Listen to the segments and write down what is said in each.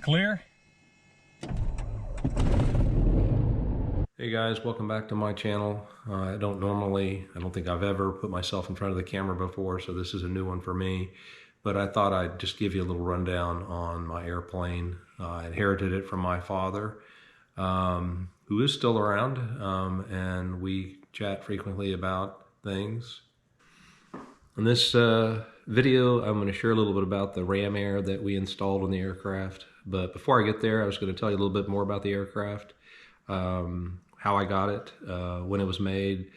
clear. Hey guys, welcome back to my channel. I don't think I've ever put myself in front of the camera before, so this is a new one for me. But I thought I'd just give you a little rundown on my airplane. I inherited it from my father, who is still around, and we chat frequently about things. In this video, I'm going to share a little bit about the RamAir that we installed on the aircraft. But before I get there, I was going to tell you a little bit more about the aircraft. How I got it, when it was made.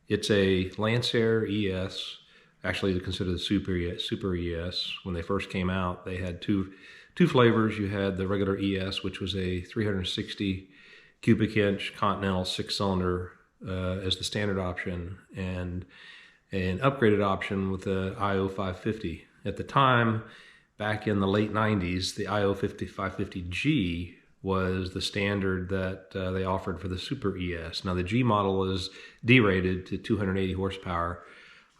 It's a Lancair ES. Actually, they consider the Super ES. When they first came out, they had two flavors. You had the regular ES, which was a 360 cubic inch Continental 6-cylinder as the standard option, and an upgraded option with the IO550. At the time, back in the late 90s, the IO550G was the standard that they offered for the Super ES. Now the G model is derated to 280 horsepower.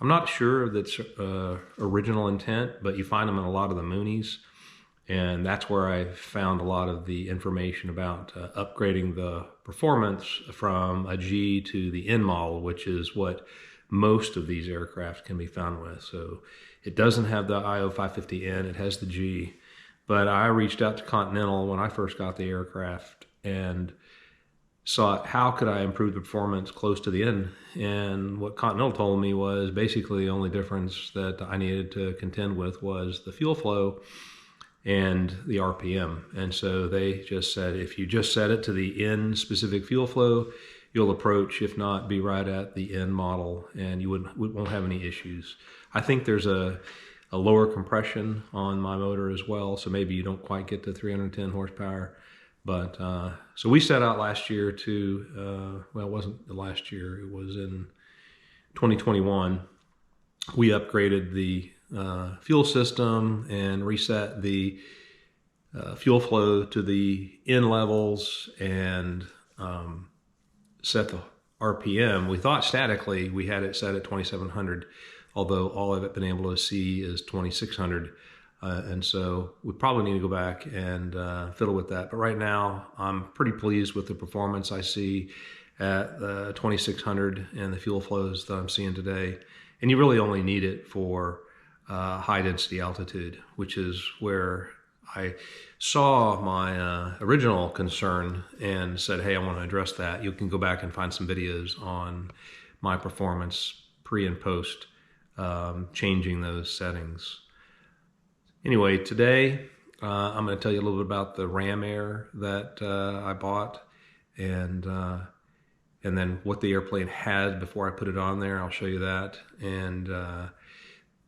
I'm not sure of its original intent, but you find them in a lot of the Moonies, and that's where I found a lot of the information about upgrading the performance from a G to the N model, which is what most of these aircraft can be found with. So it doesn't have the IO550N, it has the G. But I reached out to Continental when I first got the aircraft and saw how could I improve the performance close to the end. And what Continental told me was basically the only difference that I needed to contend with was the fuel flow and the RPM. And so they just said, if you just set it to the N specific fuel flow, you'll approach, if not be right at the N model, and you won't have any issues. I think there's a lower compression on my motor as well, so maybe you don't quite get to 310 horsepower. But so we set out last year to, well, it wasn't the last year, it was in 2021. We upgraded the fuel system and reset the fuel flow to the N levels and set the RPM. We thought statically we had it set at 2,700, although all I've been able to see is 2,600. And so we probably need to go back and fiddle with that. But right now, I'm pretty pleased with the performance I see at 2,600 and the fuel flows that I'm seeing today. And you really only need it for high density altitude, which is where I saw my original concern and said, hey, I want to address that. You can go back and find some videos on my performance pre and post changing those settings. Anyway, today I'm going to tell you a little bit about the RamAir that I bought, and then what the airplane had before I put it on there. I'll show you that. And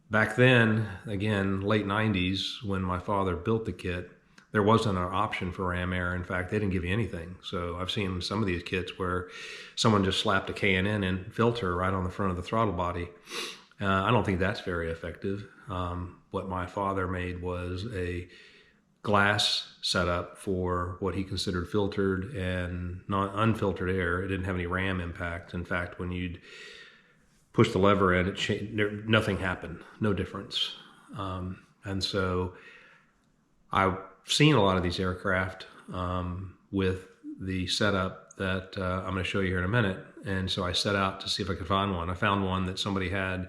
back then, again, late 90s, when my father built the kit, there wasn't an option for RamAir. In fact, they didn't give you anything. So I've seen some of these kits where someone just slapped a K&N in filter right on the front of the throttle body. I don't think that's very effective. What my father made was a glass setup for what he considered filtered and not unfiltered air. It didn't have any ram impact. In fact, when you'd push the lever in, nothing happened, no difference. And so I've seen a lot of these aircraft with the setup that I'm going to show you here in a minute. And so I set out to see if I could find one. I found one that somebody had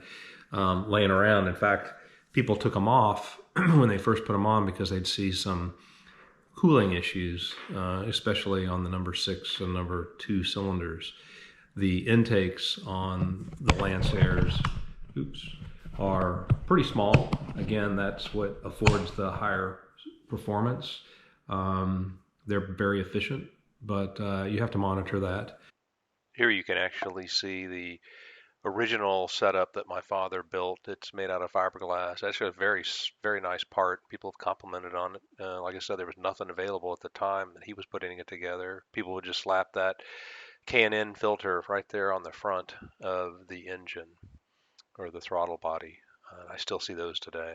laying around. In fact, people took them off when they first put them on because they'd see some cooling issues, especially on the number 6 and number 2 cylinders. The intakes on the Lancairs, are pretty small. Again, that's what affords the higher performance. They're very efficient, but you have to monitor that. Here you can actually see the original setup that my father built. It's made out of fiberglass. Actually, a very nice part. People have complimented on it. Like I said, there was nothing available at the time that he was putting it together. People would just slap that K&N filter right there on the front of the engine or the throttle body. I still see those today.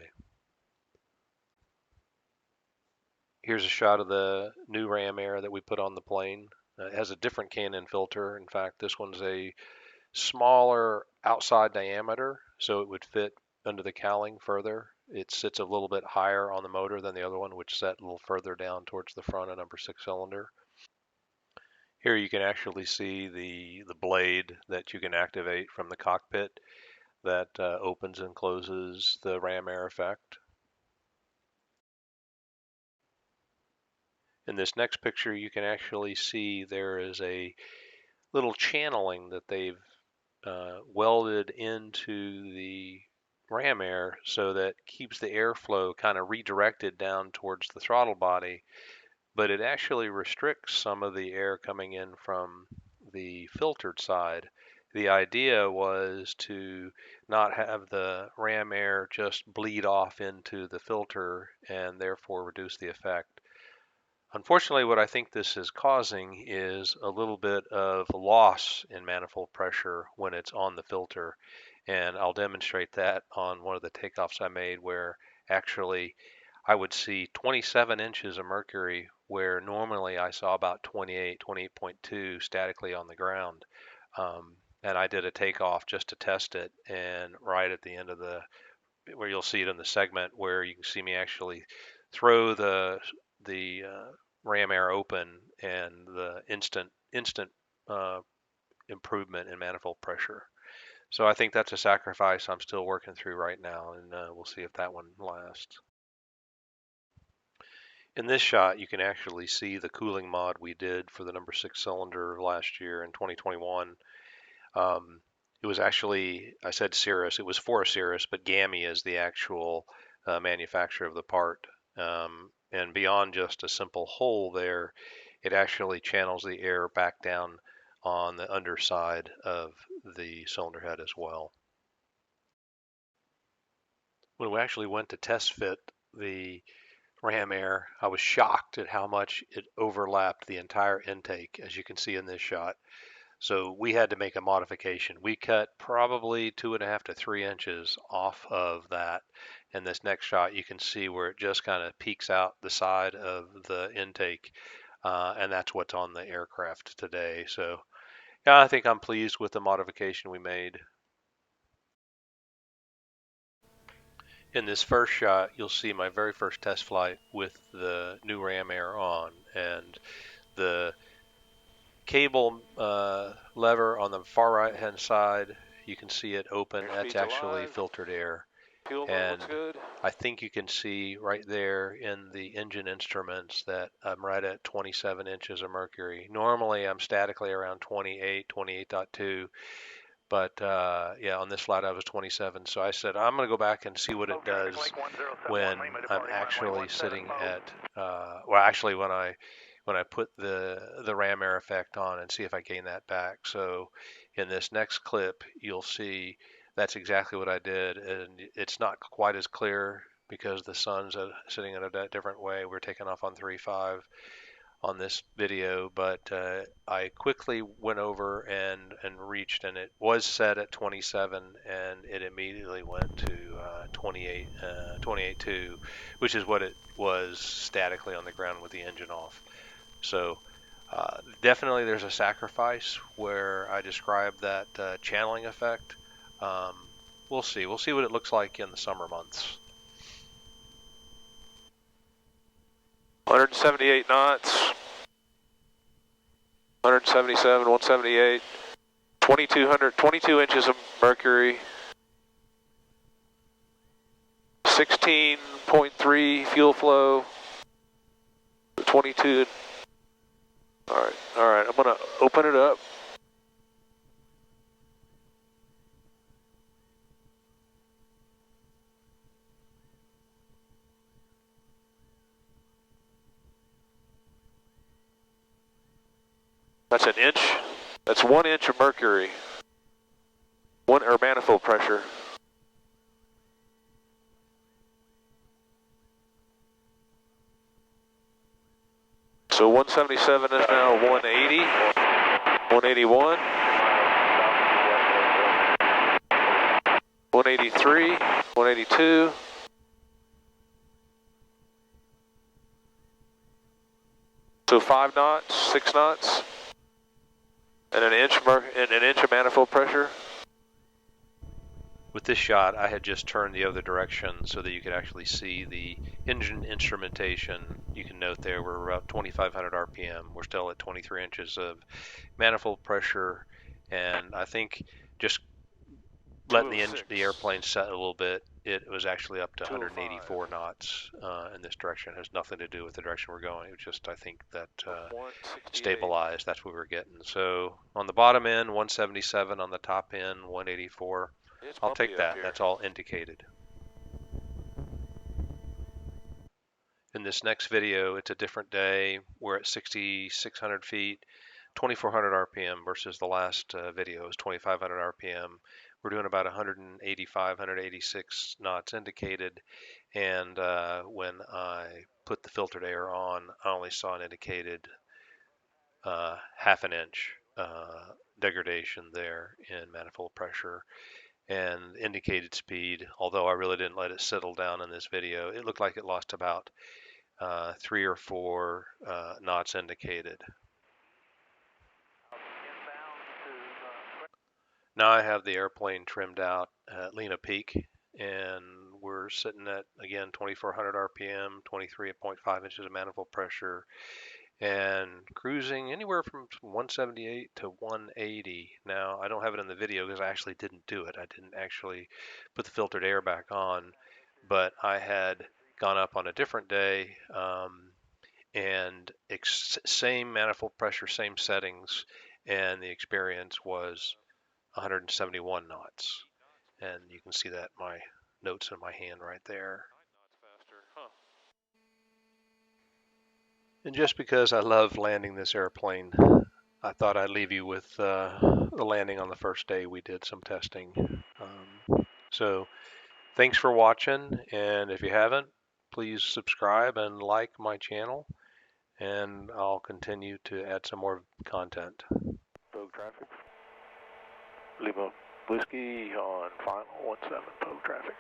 Here's a shot of the new RamAir that we put on the plane. It has a different K&N filter. In fact, this one's a smaller outside diameter, so it would fit under the cowling further. it sits a little bit higher on the motor than the other one, which set a little further down towards the front of number 6 cylinder. Here you can actually see the blade that you can activate from the cockpit that opens and closes the RamAir effect. In this next picture, you can actually see there is a little channeling that they've welded into the RamAir so that keeps the airflow kind of redirected down towards the throttle body, but it actually restricts some of the air coming in from the filtered side. The idea was to not have the RamAir just bleed off into the filter and therefore reduce the effect. Unfortunately, what I think this is causing is a little bit of loss in manifold pressure when it's on the filter. And I'll demonstrate that on one of the takeoffs I made where actually I would see 27 inches of mercury where normally I saw about 28, 28.2 statically on the ground. And I did a takeoff just to test it. And right at the end of where you'll see it in the segment where you can see me actually throw the RamAir open and the instant improvement in manifold pressure. So I think that's a sacrifice I'm still working through right now, and we'll see if that one lasts. In this shot, you can actually see the cooling mod we did for the number 6 cylinder last year in 2021. It was actually, I said Cirrus, it was for Cirrus, but GAMI is the actual manufacturer of the part. And beyond just a simple hole there, it actually channels the air back down on the underside of the cylinder head as well. When we actually went to test fit the RamAir, I was shocked at how much it overlapped the entire intake, as you can see in this shot. So we had to make a modification. We cut probably 2.5 to 3 inches off of that. In this next shot, you can see where it just kind of peeks out the side of the intake, and that's what's on the aircraft today. So yeah, I think I'm pleased with the modification we made. In this first shot, you'll see my very first test flight with the new RamAir on, and the cable lever on the far right hand side, you can see it open. That's actually filtered air. And I think you can see right there in the engine instruments that I'm right at 27 inches of mercury. Normally I'm statically around 28, 28.2. But yeah, on this flight I was 27. So I said, I'm going to go back and see what it does when I'm actually sitting at, well, actually when I put the RamAir effect on and see if I gain that back. So in this next clip, you'll see that's exactly what I did. And it's not quite as clear because the sun's sitting in a different way. We're taking off on 3.5 on this video, but I quickly went over and reached, and it was set at 27, and it immediately went to 28, 28.2, which is what it was statically on the ground with the engine off. So definitely there's a sacrifice where I described that channeling effect. We'll see what it looks like in the summer months. 178 knots, 177, 178, 22 inches of mercury, 16.3 fuel flow, 22. All right, I'm gonna open it up. That's an inch. That's 1 inch of mercury. Or manifold pressure. So 177 is now 180, 181, 183, 182. So 5 knots, 6 knots. And an inch of manifold pressure. With this shot, I had just turned the other direction so that you could actually see the engine instrumentation. You can note there we're about 2,500 RPM. We're still at 23 inches of manifold pressure, and I think just letting the airplane set a little bit, it was actually up to 184 knots in this direction. It has nothing to do with the direction we're going. It was just, I think that stabilized. That's what we were getting. So on the bottom end, 177. On the top end, 184. I'll take that. That's all indicated. In this next video, it's a different day. We're at 6,600 feet, 2,400 RPM versus the last video is 2,500 RPM. We're doing about 185, 186 knots indicated, and when I put the filtered air on, I only saw an indicated half an inch degradation there in manifold pressure and indicated speed. Although I really didn't let it settle down in this video, it looked like it lost about 3 or 4 knots indicated. Now I have the airplane trimmed out at Lena Peak, and we're sitting at, again, 2,400 RPM, 23.5 inches of manifold pressure, and cruising anywhere from 178 to 180. Now, I don't have it in the video because I actually didn't do it. I didn't actually put the filtered air back on, but I had gone up on a different day, and same manifold pressure, same settings, and the experience was 171 knots. And you can see that my notes in my hand right there. And just because I love landing this airplane, I thought I'd leave you with the landing on the first day we did some testing. So thanks for watching, and if you haven't, please subscribe and like my channel, and I'll continue to add some more content. Pogue traffic. Lima Whiskey on final 17 Pogue traffic.